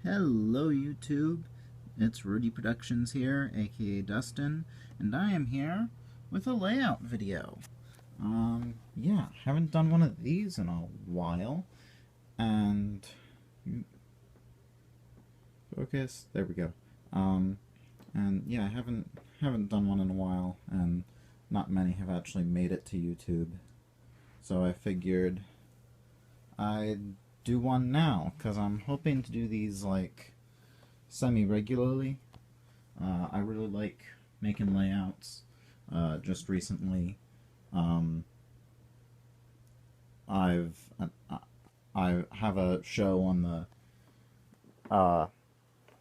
Hello YouTube, it's Rudy Productions here, aka Dustin, and I am here with a layout video. Yeah, haven't done one of these in a while, and focus, there we go. And yeah, I haven't done one in a while, and not many have actually made it to YouTube, so I figured I'd do one now, because I'm hoping to do these, like, semi-regularly. I really like making layouts. Just recently, I have a show on the,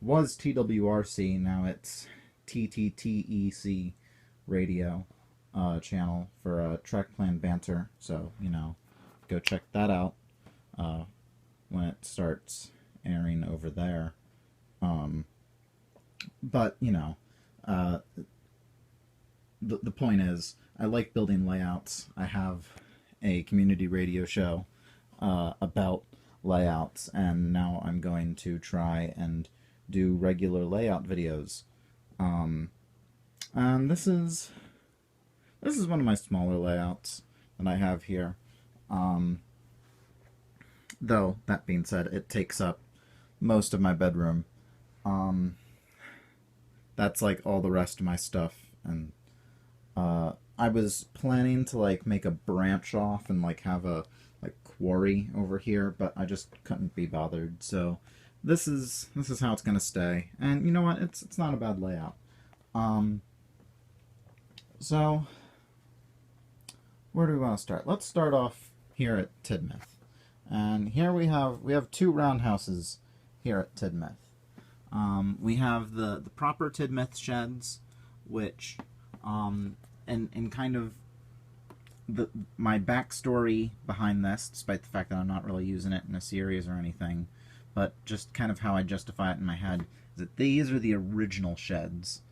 was TWRC, now it's TTTEC radio channel for Track Plan Banter, so, go check that out when it starts airing over there. But, the point is, I like building layouts. I have a community radio show about layouts, and now I'm going to try and do regular layout videos. And this is one of my smaller layouts that I have here. Though, that being said, it takes up most of my bedroom. That's like all the rest of my stuff, and I was planning to like make a branch off and like have a quarry over here, but I just couldn't be bothered. So this is how it's gonna stay. And you know what? It's not a bad layout. So where do we want to start? Let's start off here at Tidmouth. And here we have two roundhouses here at Tidmouth. We have the proper Tidmouth sheds, which, and kind of my backstory behind this, despite the fact that I'm not really using it in a series or anything, but just kind of how I justify it in my head, is that these are the original sheds,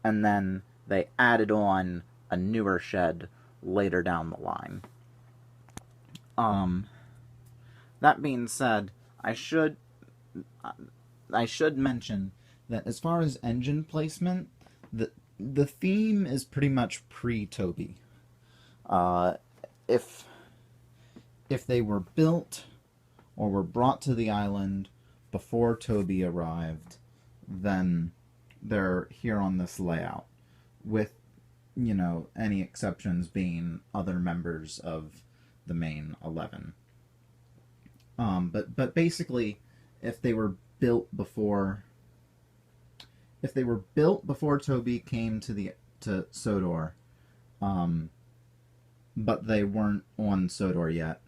and then they added on a newer shed later down the line. That being said, I should mention that as far as engine placement, the theme is pretty much pre-Toby. If they were built or were brought to the island before Toby arrived, then they're here on this layout, with, any exceptions being other members of the main 11. But basically, if they were built before Toby came to Sodor, but they weren't on Sodor yet,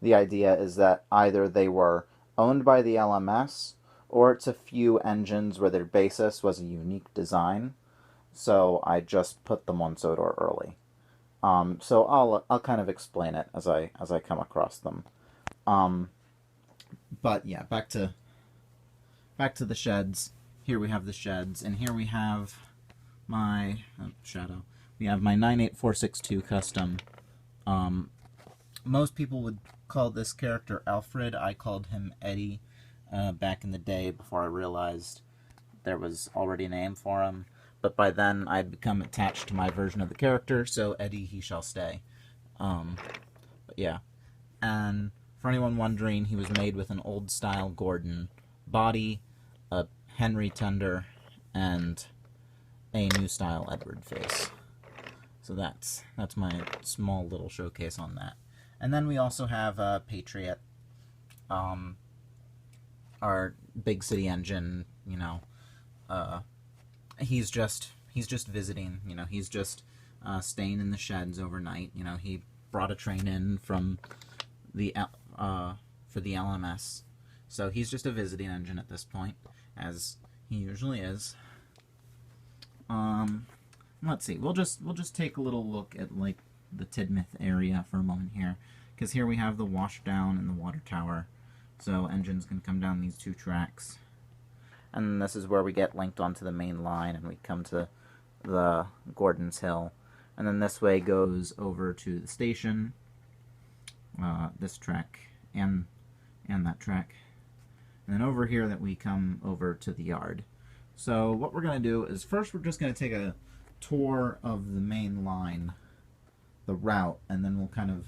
the idea is that either they were owned by the LMS, or it's a few engines where their basis was a unique design. So I just put them on Sodor early. So I'll kind of explain it as I come across them. But yeah, back to the sheds. Here we have the sheds, and here we have my shadow. We have my 98462 custom. Most people would call this character Alfred. I called him Eddie back in the day before I realized there was already a name for him. But by then I'd become attached to my version of the character, so Eddie he shall stay. But yeah, and for anyone wondering, he was made with an old-style Gordon body, a Henry tender, and a new-style Edward face. So that's my small little showcase on that. And then we also have Patriot, our big city engine. He's just visiting. He's just staying in the sheds overnight. He brought a train in from the for the LMS, so he's just a visiting engine at this point, as he usually is. Let's see. We'll just take a little look at like the Tidmouth area for a moment here, because here we have the washdown and the water tower, so engines can come down these two tracks, and this is where we get linked onto the main line, and we come to the Gordon's Hill, and then this way goes over to the station. This track and that track, And then over here that we come over to the yard. So what we're going to do is first we're just going to take a tour of the main line, the route, and then we'll kind of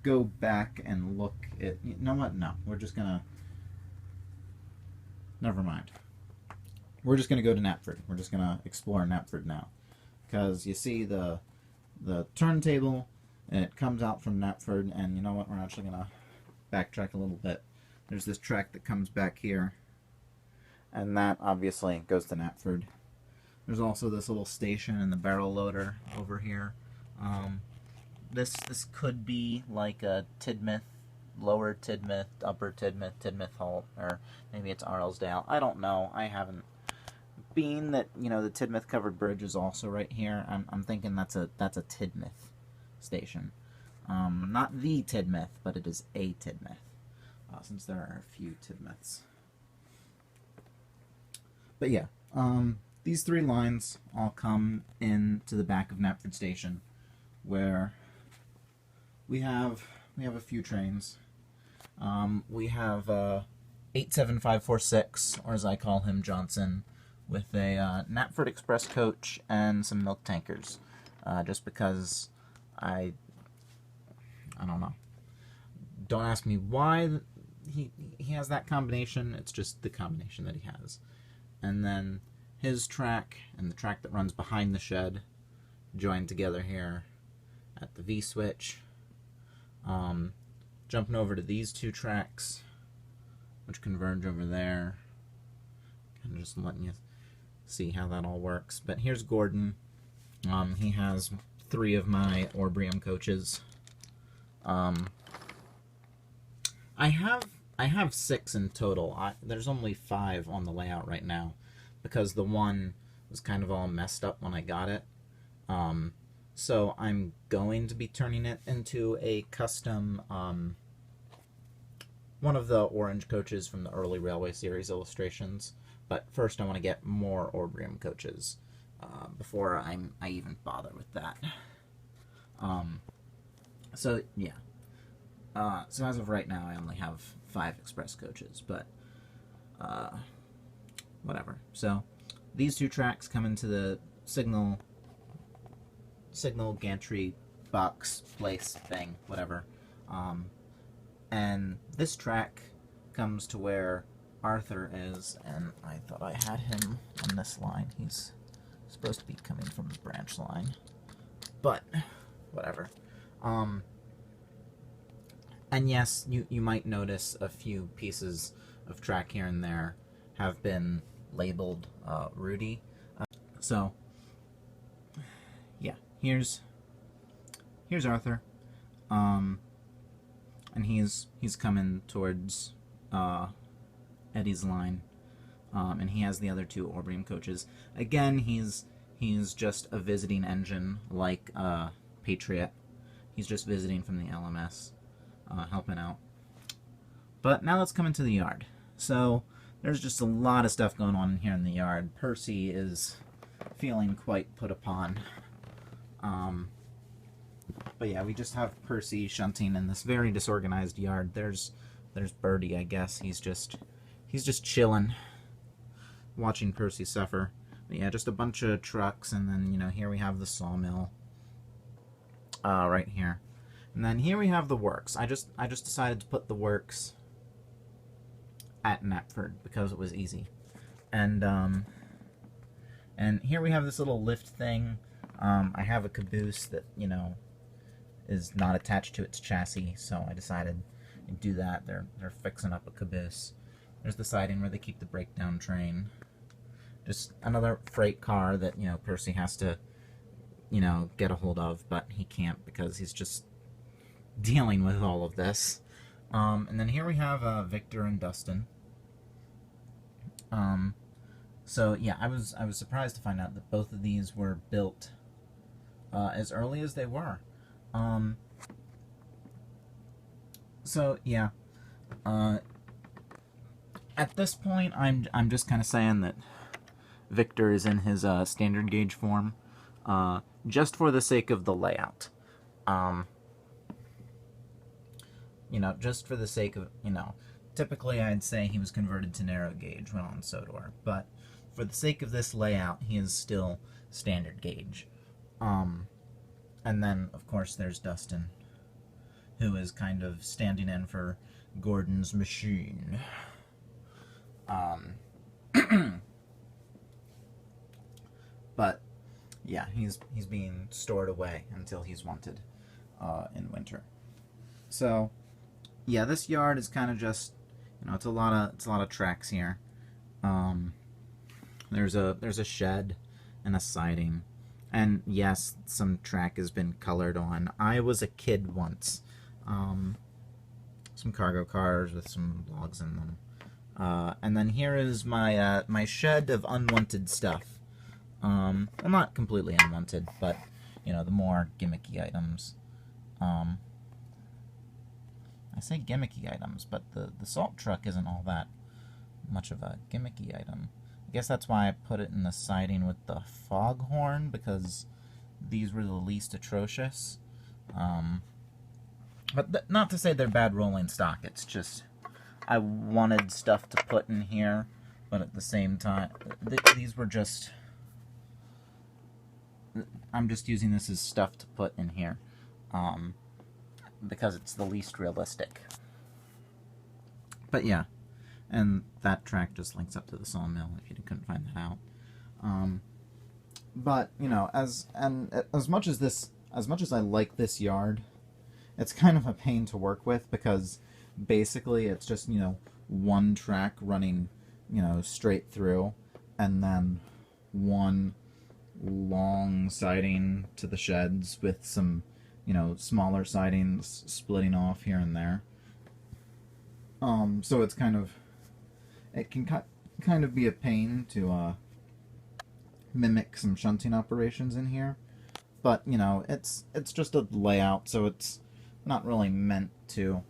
go back and look at, you know what, no, we're just going to, never mind. We're just going to go to Knapford. We're just going to explore Knapford now. Because you see the turntable, and it comes out from Knapford, and you know what, we're actually going to backtrack a little bit. There's this track that comes back here, and that obviously goes to Knapford. There's also this little station and the barrel loader over here. This could be like a Tidmouth, lower Tidmouth, upper Tidmouth, Tidmouth Halt, or maybe it's Arlesdale. I don't know. I haven't. Being that, you know, the Tidmouth covered bridge is also right here, I'm thinking that's a Tidmouth station. Not the Tidmouth, but it is a Tidmouth, since there are a few Tidmouths. But yeah, these three lines all come into the back of Knapford Station, where we have a few trains. We have 87546, or as I call him, Johnson, with a Knapford Express coach and some milk tankers, just because I don't know. Don't ask me why he has that combination. It's just the combination that he has. And then his track and the track that runs behind the shed join together here at the V-switch. Jumping over to these two tracks, which converge over there. Kind of just letting you see how that all works. But here's Gordon. He has 3 of my Orbrium coaches. I have 6 in total. There's only 5 on the layout right now because the one was kind of all messed up when I got it. So I'm going to be turning it into a custom, one of the orange coaches from the early Railway Series illustrations. But first I want to get more Orbrium coaches before I even bother with that. So yeah. So as of right now, I only have 5 express coaches, but whatever. So these 2 tracks come into the signal gantry box place thing, whatever. And this track comes to where Arthur is, and I thought I had him on this line. He's supposed to be coming from the branch line, but whatever. And yes, you might notice a few pieces of track here and there have been labeled Rudy. So yeah, here's Arthur, and he's coming towards Eddie's line, and he has the other 2 Orbrium coaches. Again, he's just a visiting engine like Patriot. He's just visiting from the LMS, helping out. But now let's come into the yard. So there's just a lot of stuff going on here in the yard. Percy is feeling quite put upon. But yeah, we just have Percy shunting in this very disorganized yard. There's Birdie, I guess. He's just chilling, watching Percy suffer. But yeah, just a bunch of trucks, and then, you know, here we have the sawmill, right here. And then here we have the works. I just decided to put the works at Knapford because it was easy. And here we have this little lift thing. I have a caboose that, you know, is not attached to its chassis, so I decided to do that. They're fixing up a caboose. There's the siding where they keep the breakdown train. Just another freight car that, you know, Percy has to, you know, get a hold of, but he can't because he's just dealing with all of this. And then here we have Victor and Dustin. So yeah, I was surprised to find out that both of these were built as early as they were. So yeah, at this point, I'm just kind of saying that Victor is in his standard gauge form, just for the sake of the layout. You know, just for the sake of, you know, typically I'd say he was converted to narrow gauge when on Sodor, but for the sake of this layout, he is still standard gauge. And then, of course, there's Dustin, who is kind of standing in for Gordon's machine. But yeah, he's being stored away until he's wanted in winter. So yeah, this yard is kind of just, it's a lot of tracks here. There's a shed and a siding, and yes, some track has been colored on. I was a kid once. Some cargo cars with some logs in them. And then here is my my shed of unwanted stuff. Well, not completely unwanted, but the more gimmicky items. I say gimmicky items, but the salt truck isn't all that much of a gimmicky item. I guess that's why I put it in the siding with the foghorn, because these were the least atrocious. But not to say they're bad rolling stock, it's just I wanted stuff to put in here, but at the same time, these were just... I'm just using this as stuff to put in here, because it's the least realistic. But yeah, and that track just links up to the sawmill if you couldn't find that out. But as much as I like this yard, it's kind of a pain to work with, because basically it's just one track running straight through, and then one long siding to the sheds with some smaller sidings splitting off here and there. So it's it can kind of be a pain to mimic some shunting operations in here, but it's just a layout, so it's not really meant to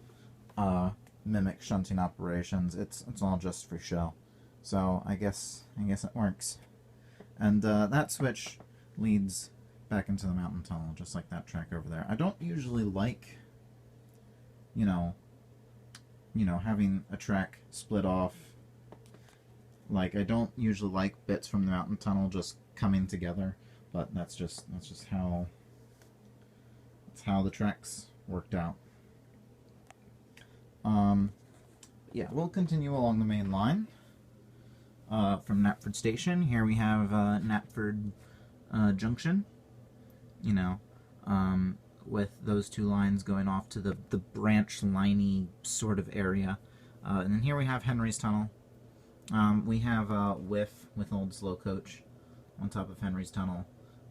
mimic shunting operations. It's all just for show. So I guess it works. And that switch leads back into the mountain tunnel, just like that track over there. I don't usually like, having a track split off. Like, I don't usually like bits from the mountain tunnel just coming together, but that's just how the tracks worked out. Yeah, we'll continue along the main line. From Knapford Station, here we have Knapford Junction, with those two lines going off to the branch liney sort of area. And then here we have Henry's Tunnel. We have Whiff with Old Slow Coach on top of Henry's Tunnel.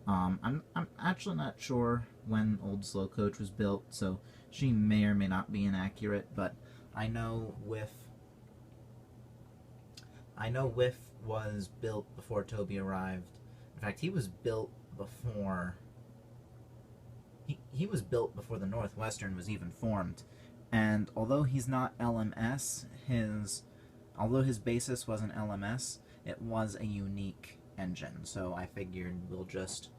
I'm actually not sure when Old Slow Coach was built, so she may or may not be inaccurate, but I know Whiff was built before Toby arrived. In fact, he was built before he was built before the Northwestern was even formed. And although he's not LMS, although his basis wasn't LMS, it was a unique engine. So I figured we'll just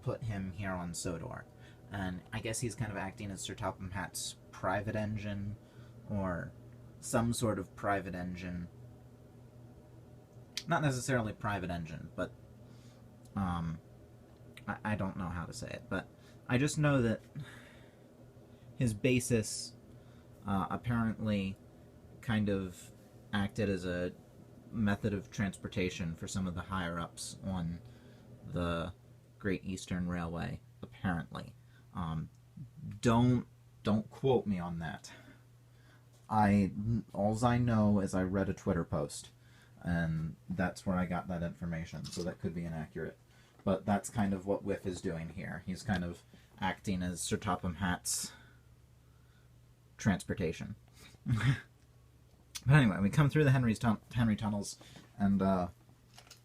put him here on Sodor. And I guess he's kind of acting as Sir Topham Hatt's private engine, or some sort of private engine. Not necessarily private engine, but I don't know how to say it, but I just know that his basis apparently kind of acted as a method of transportation for some of the higher-ups on the Great Eastern Railway, apparently. Don't quote me on that. Alls I know is I read a Twitter post, and that's where I got that information, so that could be inaccurate. But that's kind of what Whiff is doing here. He's kind of acting as Sir Topham Hatt's transportation. But anyway, we come through the Henry tunnels, and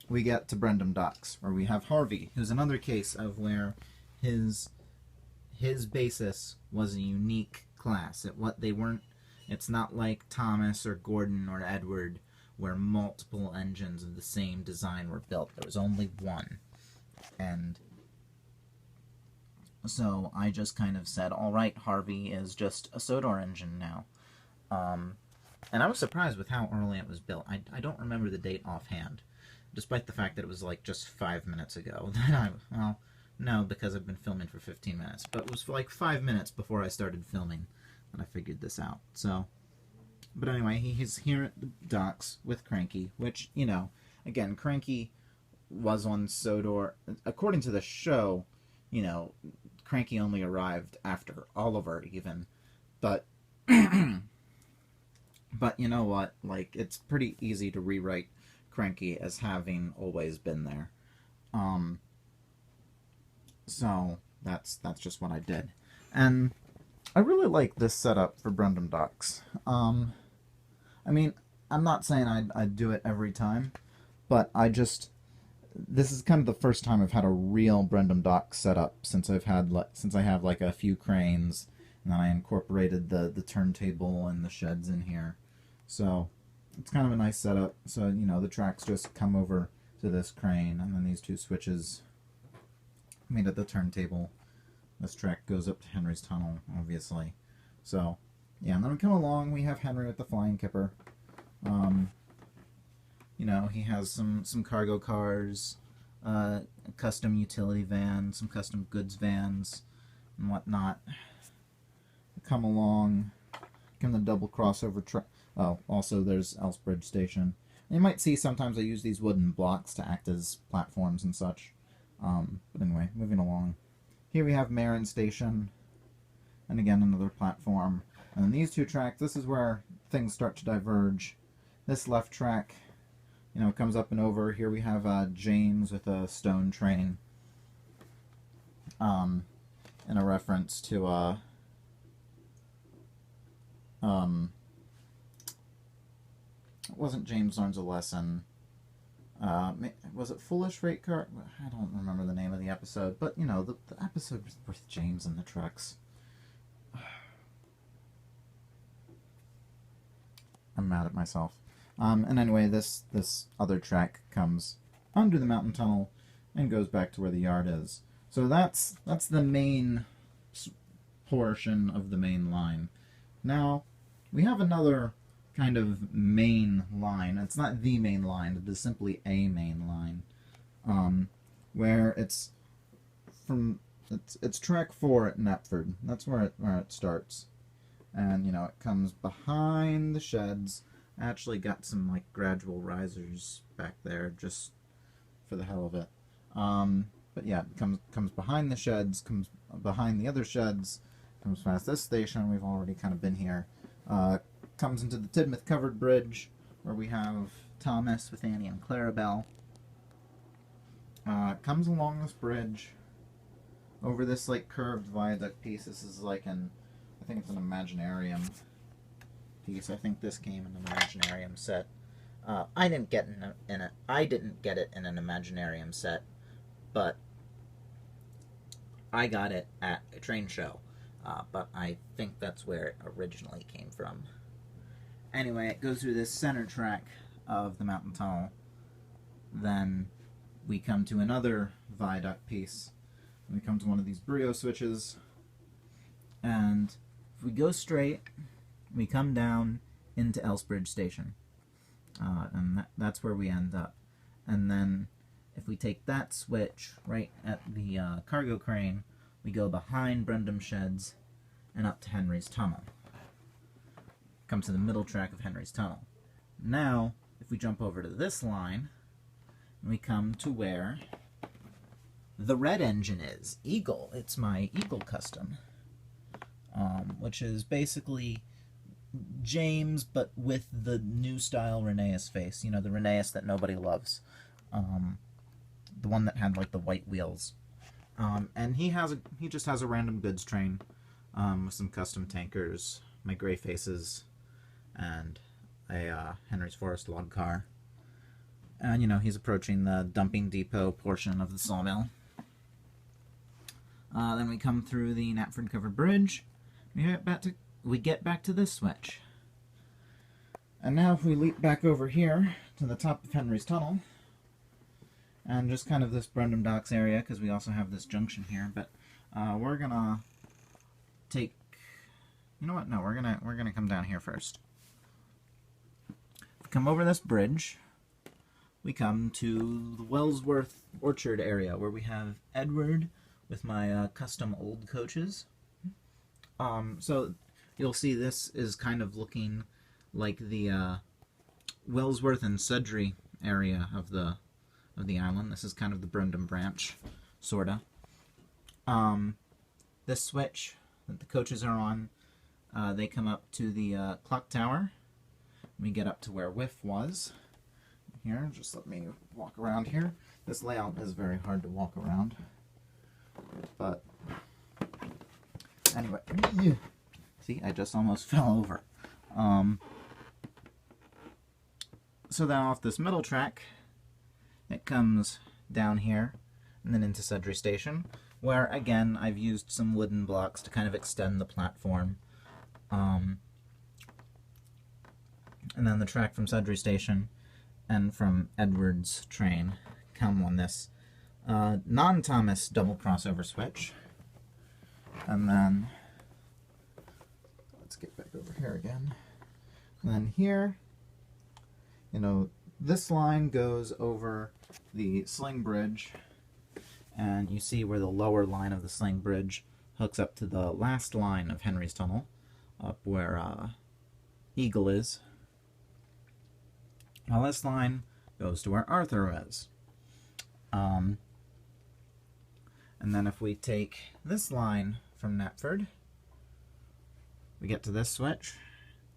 we get to Brendam Docks, where we have Harvey, who's another case of where his basis was a unique class. It's not like Thomas or Gordon or Edward, where multiple engines of the same design were built. There was only one. And so I just kind of said, alright, Harvey is just a Sodor engine now. And I was surprised with how early it was built. I don't remember the date offhand, despite the fact that it was like just 5 minutes ago. Well, no, because I've been filming for 15 minutes, but it was like 5 minutes before I started filming that I figured this out. So, but anyway, he's here at the docks with Cranky, which, you know, again, Cranky was on Sodor. According to the show, you know, Cranky only arrived after Oliver, even. But, but you know what? Like, it's pretty easy to rewrite Cranky as having always been there. So, that's just what I did. And I really like this setup for Brendam Docks. I mean, I'm not saying I'd do it every time, but this is kind of the first time I've had a real Brendam Docks setup since I have like a few cranes, and then I incorporated the turntable and the sheds in here. So it's kind of a nice setup. So, you know, the tracks just come over to this crane, and then these two switches made at the turntable. This track goes up to Henry's tunnel, obviously. So, yeah, and then we come along, we have Henry with the flying kipper. You know, he has some cargo cars, a custom utility van, some custom goods vans, and whatnot. Come along, come the double crossover truck. Oh, also there's Elsbridge Station. And you might see sometimes I use these wooden blocks to act as platforms and such. But anyway, moving along. Here we have Marin Station, and again another platform. And then these two tracks, this is where things start to diverge. This left track, you know, comes up and over. Here we have James with a stone train. In a reference to it wasn't James Learns a Lesson. Was it Foolish Freight Car? I don't remember the name of the episode, but you know, the episode with James and the trucks. I'm mad at myself. And anyway, this other track comes under the mountain tunnel and goes back to where the yard is. So that's the main portion of the main line. Now, we have another kind of main line. It's not the main line, it is simply a main line. Where it's track 4 at Knapford. That's where it starts. And, you know, it comes behind the sheds. I actually got some, like, gradual risers back there just for the hell of it. But yeah, it comes behind the sheds, comes behind the other sheds, comes past this station. We've already kind of been here. Comes into the Tidmouth covered bridge, where we have Thomas with Annie and Clarabelle. Comes along this bridge, over this, like, curved viaduct piece. This is like I think it's an Imaginarium piece. I think this came in an Imaginarium set. I didn't get it in an Imaginarium set, but I got it at a train show. But I think that's where it originally came from. Anyway, it goes through this center track of the mountain tunnel. Then we come to another viaduct piece. We come to one of these brio switches, and if we go straight, we come down into Elsbridge Station, and that's where we end up. And then if we take that switch right at the cargo crane, we go behind Brendam Sheds and up to Henry's Tunnel. Come to the middle track of Henry's Tunnel. Now, if we jump over to this line, we come to where the red engine is. Eagle. It's my Eagle custom. Which is basically James, but with the new style Rheneas face. You know, the Rheneas that nobody loves. The one that had, like, the white wheels. And he just has a random goods train with some custom tankers, my gray faces, and a Henry's Forest log car. And, you know, he's approaching the dumping depot portion of the sawmill. Then we come through the Knapford covered bridge. We get back to this switch. And now if we leap back over here to the top of Henry's Tunnel, and just kind of this Brendam Docks area, because we also have this junction here, but we're gonna take, you know what, no, we're gonna come down here first. come over this bridge, we come to the Wellsworth Orchard area where we have Edward with my custom old coaches. So you'll see this is kind of looking like the Wellsworth and Sudbury area of the island. This is kind of the Brendan branch, sorta. This switch that the coaches are on, they come up to the clock tower. We get up to where Whiff was. Here, just let me walk around here. This layout is very hard to walk around, but anyway, see, I just almost fell over. So then off this middle track, it comes down here and then into Sudbury Station, where again I've used some wooden blocks to kind of extend the platform. And then the track from Sudbury Station and from Edward's train come on this non-Thomas double crossover switch. And then, let's get back over here again. And then here, you know, this line goes over the sling bridge, and you see where the lower line of the sling bridge hooks up to the last line of Henry's Tunnel, up where Eagle is. Now this line goes to where Arthur is. And then if we take this line from Knapford, we get to this switch,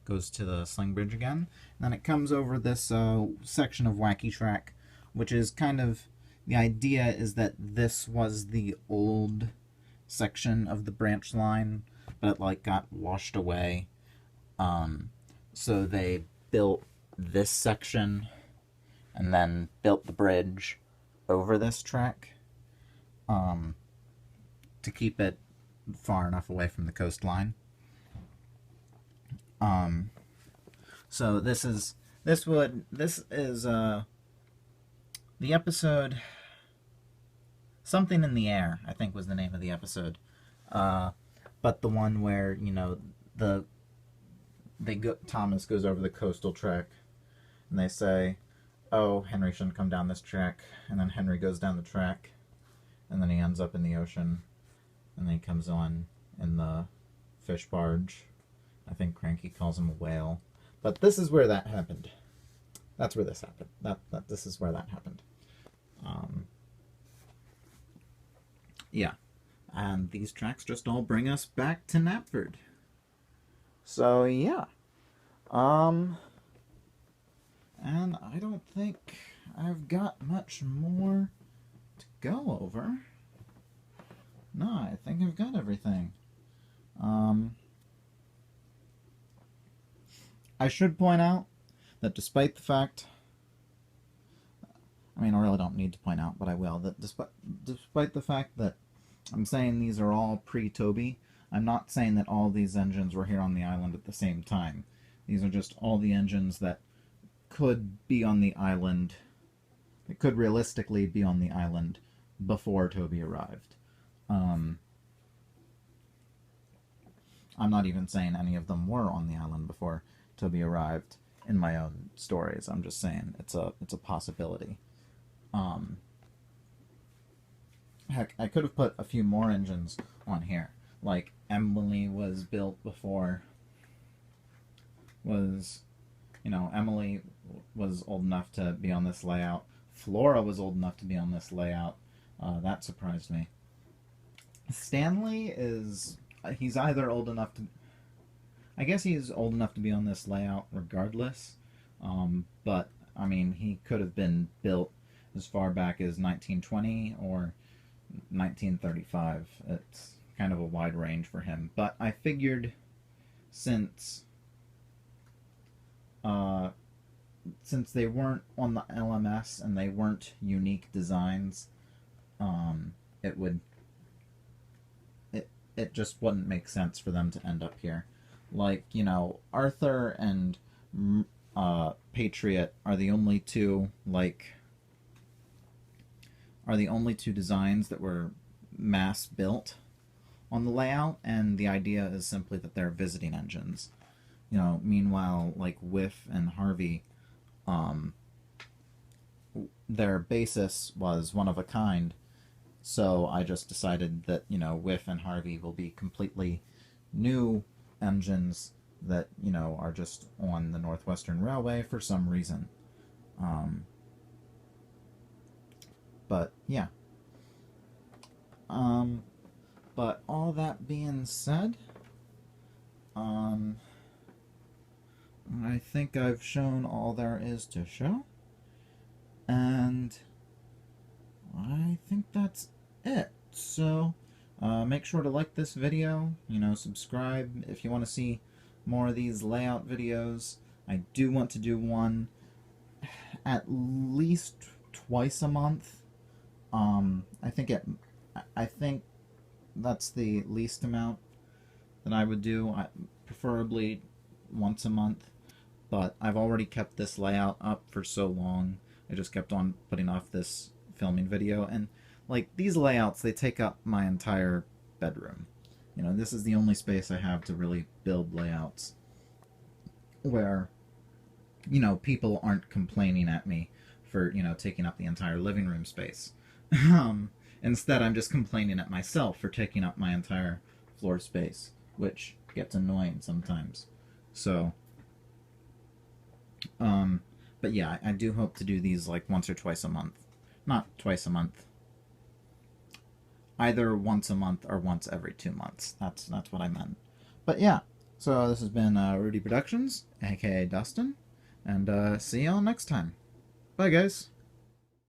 goes to the sling bridge again, and then it comes over this section of Wacky Track, which is kind of, the idea is that this was the old section of the branch line, but it like got washed away. So they built this section and then built the bridge over this track to keep it far enough away from the coastline. So this is the episode Something in the Air, I think was the name of the episode. But the one where, you know, Thomas goes over the coastal track and they say, oh, Henry shouldn't come down this track, and then Henry goes down the track and then he ends up in the ocean, and then he comes on in the fish barge. I think Cranky calls him a whale. But this is where that happened. That's where this happened. This is where that happened. Yeah. And these tracks just all bring us back to Knapford. So, yeah. And I don't think I've got much more to go over. No, I think I've got everything. I should point out that despite the fact, I mean, I really don't need to point out, but I will, that despite the fact that I'm saying these are all pre-Toby, I'm not saying that all these engines were here on the island at the same time. These are just all the engines that could be on the island, that could realistically be on the island before Toby arrived. I'm not even saying any of them were on the island before Toby arrived in my own stories. I'm just saying it's a possibility. Heck, I could have put a few more engines on here. Like, Emily was built before, Emily was old enough to be on this layout. Flora was old enough to be on this layout. That surprised me. Stanley is, he's either old enough to, I guess he's old enough to be on this layout regardless. But, I mean, he could have been built as far back as 1920 or 1935. It's kind of a wide range for him. But I figured since they weren't on the LMS and they weren't unique designs, it just wouldn't make sense for them to end up here. Like, Arthur and Patriot are the only two designs that were mass built on the layout, and the idea is simply that they're visiting engines. Meanwhile, like Whiff and Harvey their basis was one of a kind. So I just decided that, Whiff and Harvey will be completely new engines that, are just on the Northwestern Railway for some reason. But yeah. But all that being said, I think I've shown all there is to show. And I think that's it. So, make sure to like this video, subscribe if you want to see more of these layout videos. I do want to do one at least twice a month. I think that's the least amount that I would do. Preferably once a month, but I've already kept this layout up for so long. I just kept on putting off this filming video, and like these layouts, they take up my entire bedroom. This is the only space I have to really build layouts where people aren't complaining at me for taking up the entire living room space. Instead, I'm just complaining at myself for taking up my entire floor space, which gets annoying sometimes. So but yeah, I do hope to do these like once or twice a month. Not twice a month. Either once a month or once every 2 months. That's what I meant. But yeah, so this has been Rudy Productions, aka Dustin, and see y'all next time. Bye, guys.